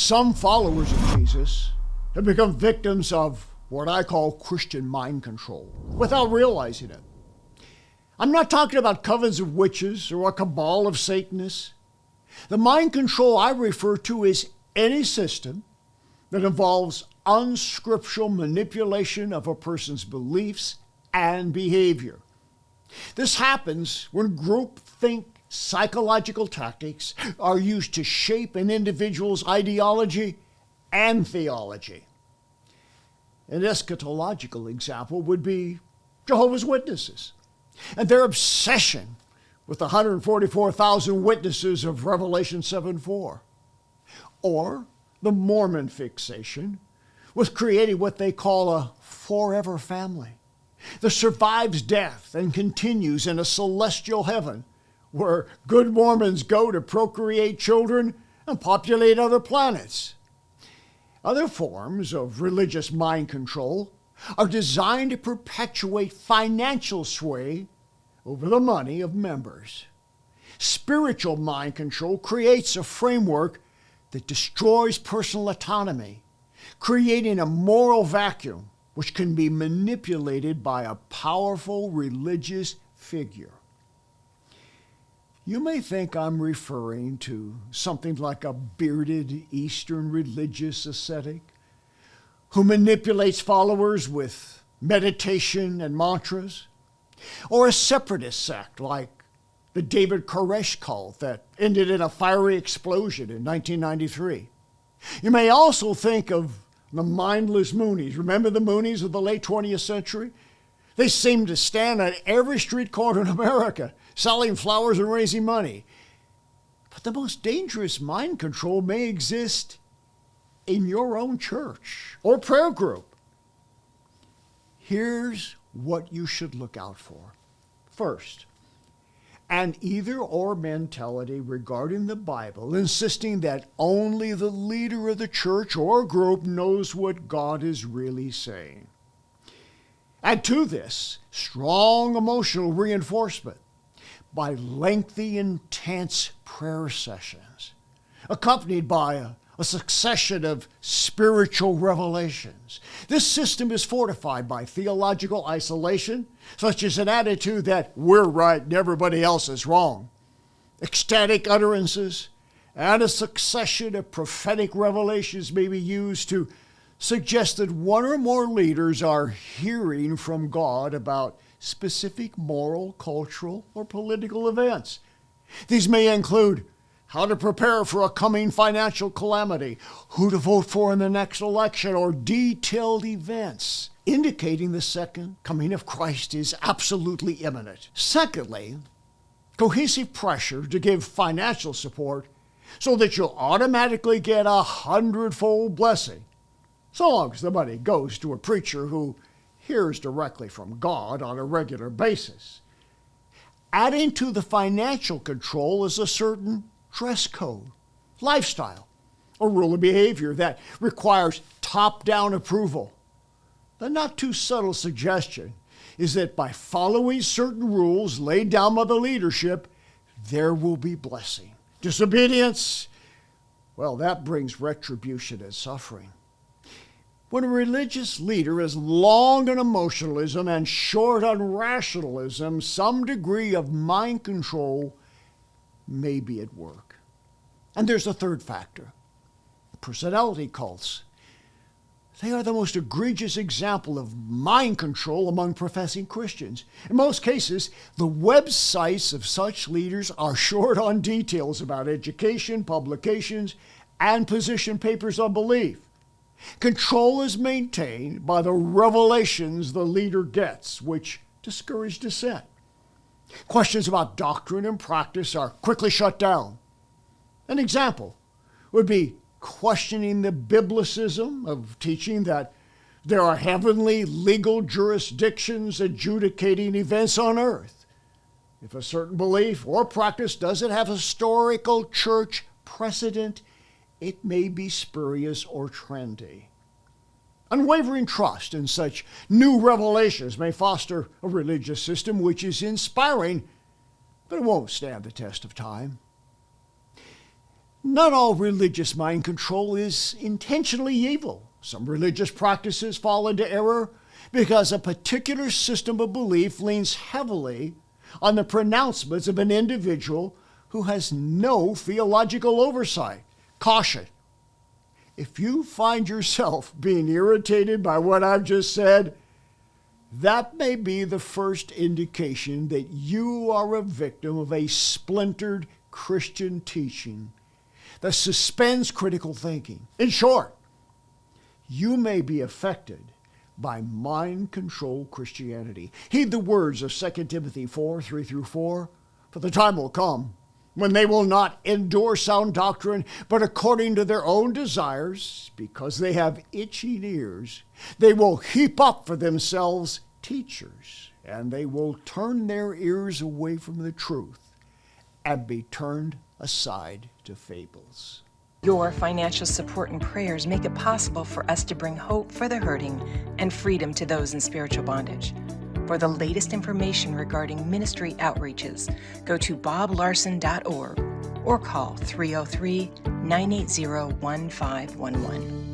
Some followers of Jesus have become victims of what I call Christian mind control without realizing it. I'm not talking about covens of witches or a cabal of Satanists. The mind control I refer to is any system that involves unscriptural manipulation of a person's beliefs and behavior. This happens when groupthink psychological tactics are used to shape an individual's ideology and theology. An eschatological example would be Jehovah's Witnesses and their obsession with the 144,000 witnesses of Revelation 7:4, or the Mormon fixation with creating what they call a forever family that survives death and continues in a celestial heaven where good Mormons go to procreate children and populate other planets. Other forms of religious mind control are designed to perpetuate financial sway over the money of members. Spiritual mind control creates a framework that destroys personal autonomy, creating a moral vacuum which can be manipulated by a powerful religious figure. You may think I'm referring to something like a bearded Eastern religious ascetic who manipulates followers with meditation and mantras, or a separatist sect like the David Koresh cult that ended in a fiery explosion in 1993. You may also think of the mindless Moonies. Remember the Moonies of the late 20th century? They seemed to stand on every street corner in America, selling flowers and raising money. But the most dangerous mind control may exist in your own church or prayer group. Here's what you should look out for. First, an either-or mentality regarding the Bible, insisting that only the leader of the church or group knows what God is really saying. Add to this strong emotional reinforcement by lengthy, intense prayer sessions, accompanied by a succession of spiritual revelations. This system is fortified by theological isolation, such as an attitude that we're right and everybody else is wrong, ecstatic utterances, and a succession of prophetic revelations may be used to suggest that one or more leaders are hearing from God about specific moral, cultural, or political events. These may include how to prepare for a coming financial calamity, who to vote for in the next election, or detailed events indicating the second coming of Christ is absolutely imminent. Secondly, cohesive pressure to give financial support so that you'll automatically get 100-fold blessing, so long as the money goes to a preacher who hears directly from God on a regular basis. Adding to the financial control is a certain dress code, lifestyle, or rule of behavior that requires top-down approval. The not too subtle suggestion is that by following certain rules laid down by the leadership, there will be blessing. Disobedience, well, that brings retribution and suffering. When a religious leader is long on emotionalism and short on rationalism, some degree of mind control may be at work. And there's a third factor, personality cults. They are the most egregious example of mind control among professing Christians. In most cases, the websites of such leaders are short on details about education, publications, and position papers on belief. Control is maintained by the revelations the leader gets, which discourage dissent. Questions about doctrine and practice are quickly shut down. An example would be questioning the biblicism of teaching that there are heavenly legal jurisdictions adjudicating events on earth. If a certain belief or practice doesn't have historical church precedent, it may be spurious or trendy. Unwavering trust in such new revelations may foster a religious system which is inspiring, but it won't stand the test of time. Not all religious mind control is intentionally evil. Some religious practices fall into error because a particular system of belief leans heavily on the pronouncements of an individual who has no theological oversight. Caution. If you find yourself being irritated by what I've just said, that may be the first indication that you are a victim of a splintered Christian teaching that suspends critical thinking. In short, you may be affected by mind-controlled Christianity. Heed the words of 2 Timothy 4:3-4, for the time will come when they will not endure sound doctrine, but according to their own desires, because they have itching ears, they will heap up for themselves teachers, and they will turn their ears away from the truth and be turned aside to fables. Your financial support and prayers make it possible for us to bring hope for the hurting and freedom to those in spiritual bondage. For the latest information regarding ministry outreaches, go to boblarson.org or call 303-980-1511.